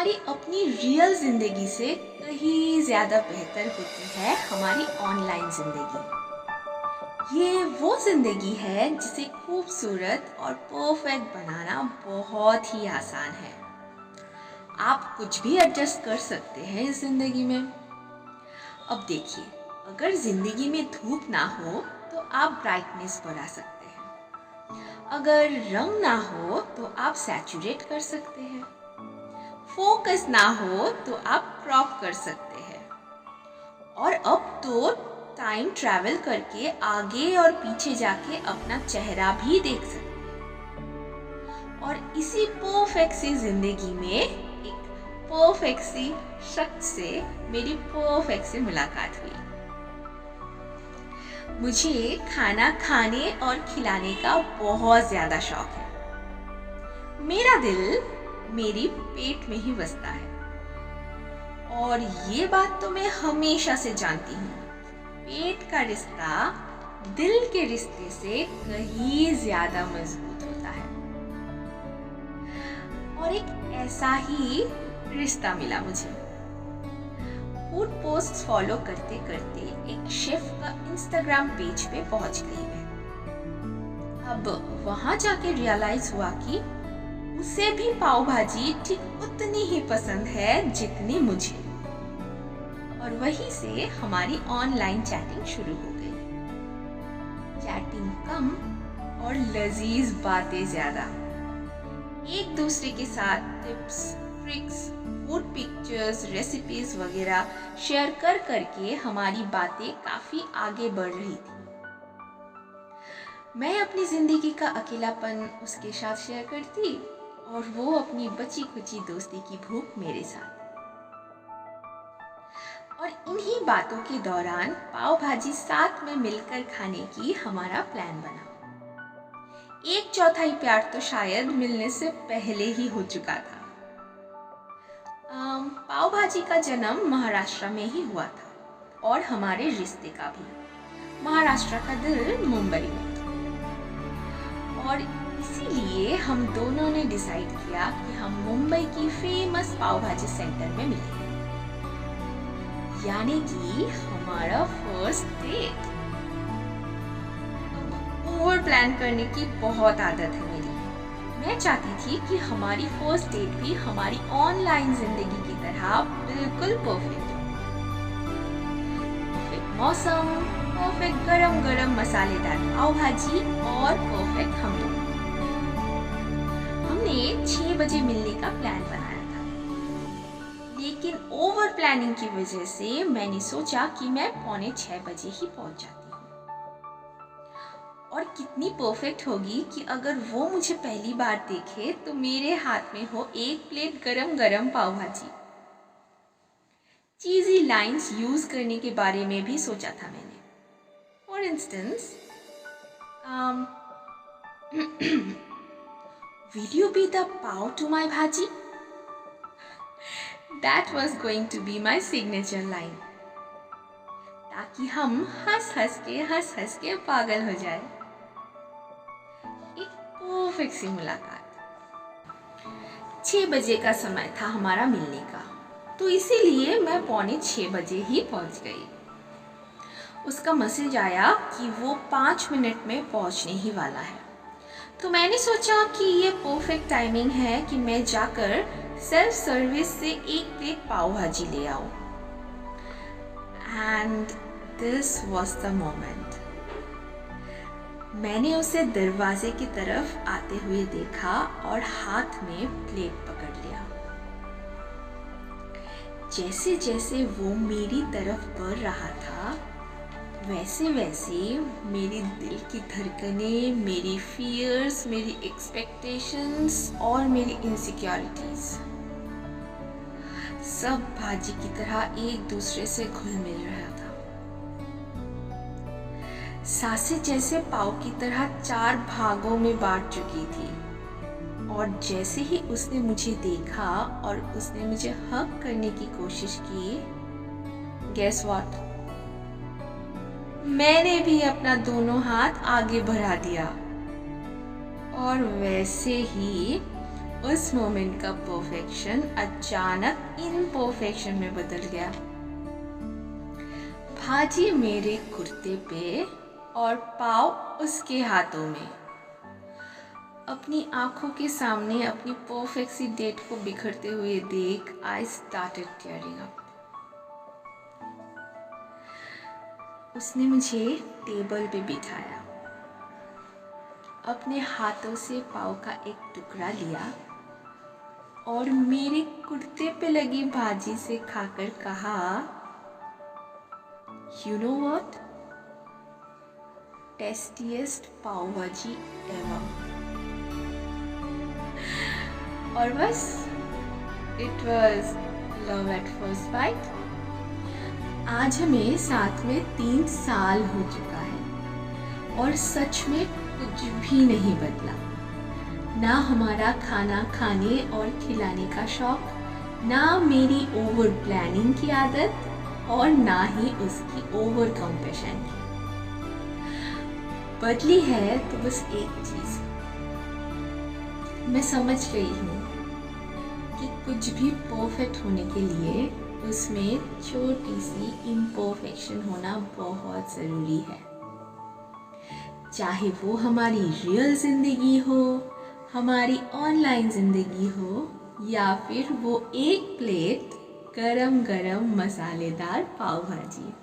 हमारी अपनी रियल ज़िंदगी से कहीं ज़्यादा बेहतर होती है हमारी ऑनलाइन ज़िंदगी। ये वो ज़िंदगी है जिसे खूबसूरत और परफेक्ट बनाना बहुत ही आसान है। आप कुछ भी एडजस्ट कर सकते हैं इस ज़िंदगी में। अब देखिए, अगर ज़िंदगी में धूप ना हो तो आप ब्राइटनेस बढ़ा सकते हैं। अगर रंग ना हो तो आप सैचुरेट कर सकते हैं। फोकस ना हो तो आप क्रॉप कर सकते हैं। और अब तो टाइम ट्रैवल करके आगे और पीछे जाके अपना चेहरा भी देख सकते हैं। और इसी परफेक्ट सी जिंदगी में एक परफेक्ट सी शख्स से मेरी परफेक्ट सी मुलाकात हुई। मुझे खाना खाने और खिलाने का बहुत ज्यादा शौक है। मेरा दिल मेरी पेट में ही बसता है। और ये बात तो मैं हमेशा से जानती हूँ, पेट का रिश्ता दिल के रिश्ते से कहीं ज्यादा मजबूत होता है। और एक ऐसा ही रिश्ता मिला मुझे। फूड पोस्ट फॉलो करते करते एक शेफ का इंस्टाग्राम पेज पे पहुंच गई मैं। अब वहां जाके रियलाइज हुआ कि उसे भी पाव भाजी ठीक उतनी ही पसंद है जितनी मुझे। और वहीं से हमारी ऑनलाइन चैटिंग शुरू हो गई। चैटिंग कम और लजीज बातें ज्यादा। एक दूसरे के साथ tips, tricks, food pictures, recipes वगैरह शेयर कर करके हमारी बातें काफी आगे बढ़ रही थी। मैं अपनी जिंदगी का अकेलापन उसके साथ शेयर करती और वो अपनी बची खुची दोस्ती की भूख मेरे साथ। और इन्हीं बातों के दौरान पाव भाजी साथ में मिलकर खाने की हमारा प्लान बना। एक चौथाई प्यार तो शायद मिलने से पहले ही हो चुका था। पाव भाजी का जन्म महाराष्ट्र में ही हुआ था और हमारे रिश्ते का भी। महाराष्ट्र का दिल मुंबई में। और इसीलिए हम दोनों ने डिसाइड किया कि हम मुंबई की फेमस पाव भाजी सेंटर में मिलेंगे। यानी कि हमारा फर्स्ट डेट। ओवर प्लान करने की बहुत आदत है मेरी। मैं चाहती थी कि हमारी फर्स्ट डेट भी हमारी ऑनलाइन जिंदगी की तरह बिल्कुल परफेक्ट हो। परफेक्ट मौसम, परफेक्ट गरम गरम मसालेदार पाव भाजी और परफेक्ट हम दोनों। हमने 6 बजे मिलने का प्लान बनाया था, लेकिन ओवर प्लानिंग की वजह से मैंने सोचा कि मैं 5:45 बजे ही पहुंच जाती हूँ। और कितनी परफेक्ट होगी कि अगर वो मुझे पहली बार देखे तो मेरे हाथ में हो एक प्लेट गरम गरम पाव भाजी। चीज़ी लाइंस यूज करने के बारे में भी सोचा था मैंने। For instance, will you be the pav to my bhaji? That was going to be my signature line. ताकि हम हंस हंस के पागल हो जाए। एक परफेक्ट सी मुलाकात। 6 बजे का समय था हमारा मिलने का, तो इसीलिए मैं 5:45 बजे ही पहुंच गई। उसका मैसेज आया कि वो 5 मिनट में पहुंचने ही वाला है। तो मैंने सोचा कि ये परफेक्ट टाइमिंग है कि मैं जाकर सेल्फ सर्विस से एक प्लेट पाव भाजी ले आऊं। And this was the moment. मैंने उसे दरवाजे की तरफ आते हुए देखा और हाथ में प्लेट पकड़ लिया। जैसे जैसे वो मेरी तरफ बढ़ रहा था, वैसे वैसे मेरे दिल की धड़कनें, मेरी फियर्स, मेरी एक्सपेक्टेशंस और मेरी इनसिक्योरिटीज सब भाजी की तरह एक दूसरे से घुल मिल रहा था। सांसें जैसे पाव की तरह 4 भागों में बांट चुकी थी। और जैसे ही उसने मुझे देखा और उसने मुझे हग करने की कोशिश की, गेस व्हाट, मैंने भी अपना दोनों हाथ आगे बढ़ा दिया और वैसे ही उस मोमेंट का परफेक्शन अचानक इम्परफेक्शन में बदल गया। भाजी मेरे कुर्ते पे और पाव उसके हाथों में। अपनी आंखों के सामने अपनी परफेक्ट सी डेट को बिखरते हुए देख आई स्टार्टेड टीयरिंग अप। उसने मुझे टेबल पे बिठाया, अपने हाथों से पाव का एक टुकड़ा लिया और मेरे कुर्ते पे लगी भाजी से खाकर कहा, you know what, tastiest pav bhaji ever. और बस it was love at first bite. आज हमें साथ में 3 साल हो चुका है और सच में कुछ भी नहीं बदला। ना हमारा खाना खाने और खिलाने का शौक, ना मेरी ओवर प्लानिंग की आदत और ना ही उसकी ओवर कंपैशन की। बदली है तो बस एक चीज, मैं समझ गई हूँ कि कुछ भी परफेक्ट होने के लिए उसमें छोटी सी इम्परफेक्शन होना बहुत ज़रूरी है। चाहे वो हमारी रियल ज़िंदगी हो, हमारी ऑनलाइन ज़िंदगी हो, या फिर वो एक प्लेट गरम गरम मसालेदार पाव भाजी।